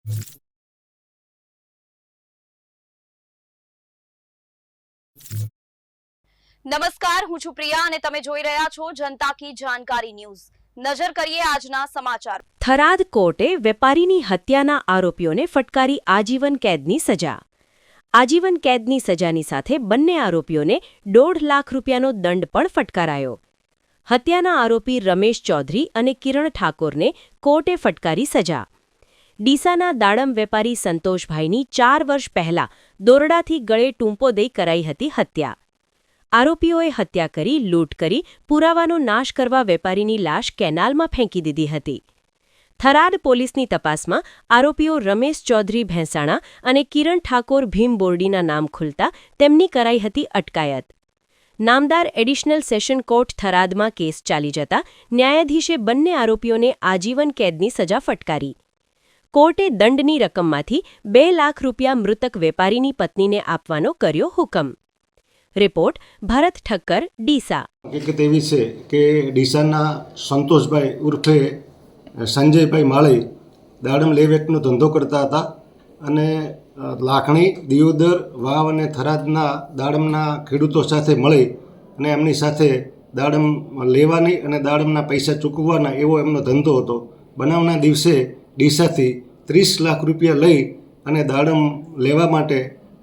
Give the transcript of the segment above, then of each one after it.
નમસ્કાર, હું છું પ્રિયા અને તમે જોઈ રહ્યા છો જનતા કી જાણકારી ન્યૂઝ। નજર કરીએ આજના સમાચાર। થરાદ કોર્ટે વેપારીની હત્યાના આરોપીઓને ફટકારી આજીવન કેદની સજા। આજીવન કેદની સજાની સાથે બંને આરોપીઓને 1.5 લાખ રૂપિયાનો દંડ પણ ફટકારાયો। હત્યાના આરોપી રમેશ ચૌધરી અને કિરણ ઠાકોરને કોર્ટે ફટકારી સજા। ડીસાના દાડમ વેપારી સંતોષભાઈની 4 વર્ષ પહેલા દોરડાથી ગળે ટૂંપો દઈ કરાઈ હતી હત્યા। આરોપીઓએ હત્યા કરી લૂંટ કરી પુરાવાનો નાશ કરવા વેપારીની લાશ કેનાલમાં ફેંકી દીધી હતી। થરાદ પોલીસની તપાસમાં આરોપીઓ રમેશ ચૌધરી ભેંસાણા અને કિરણ ઠાકોર ભીમ બોરડીના નામ ખુલતા તેમની કરાઈ હતી અટકાયત। નામદાર એડિશનલ સેશન કોર્ટ થરાદમાં કેસ ચાલી જતા ન્યાયાધીશે બંને આરોપીઓને આજીવન કેદની સજા ફટકારી। કોર્ટે દંડની રકમમાંથી 2 લાખ રૂપિયા મૃતક વેપારીની પત્નીને આપવાનો કર્યો હુકમ। રિપોર્ટ ભરત ઠક્કર, ડીસા। હકીકત એવી છે કે ડીસાના સંતોષભાઈ ઉર્ફે સંજયભાઈ માળી દાડમ લેવેટનો ધંધો કરતા હતા અને લાખણી, દિયોદર, વાવ અને થરાદના દાડમના ખેડૂતો સાથે મળી અને એમની સાથે દાડમ લેવાની અને દાડમના પૈસા ચૂકવવાના એવો એમનો ધંધો હતો। બનાવના દિવસે ડીસાથી 30 લાખ રૂપિયા લઈ અને દાડમ લેવા માટે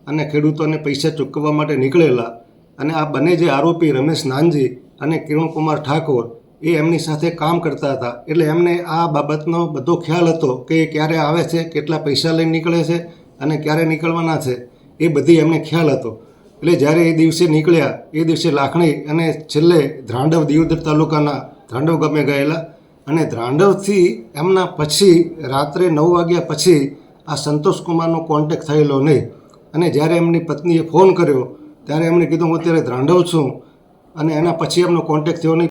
અને ખેડૂતોને પૈસા ચૂકવવા માટે નીકળેલા અને આ બંને જે આરોપી રમેશ નાનજી અને કિરણકુમાર ઠાકોર એ એમની સાથે કામ કરતા હતા। એટલે એમને આ બાબતનો બધો ખ્યાલ હતો કે ક્યારે આવે છે, કેટલા પૈસા લઈને નીકળે છે અને ક્યારે નીકળવાના છે, એ બધી એમને ખ્યાલ હતો। એટલે જ્યારે એ દિવસે નીકળ્યા એ દિવસે લાખણી અને છેલ્લે ધ્રાંડવ દિયોદર તાલુકાના ધ્રાંડવ ગામે ગયેલા અને ધ્રાંડવથી એમના પછી રાત્રે 9 વાગ્યા પછી આ સંતોષકુમારનો કોન્ટેક્ટ થયેલો નહીં અને જ્યારે એમની પત્નીએ ફોન કર્યો ત્યારે એમણે કીધું હું અત્યારે ધ્રાંડવ છું અને એના પછી એમનો કોન્ટેક્ટ થયો નહીં।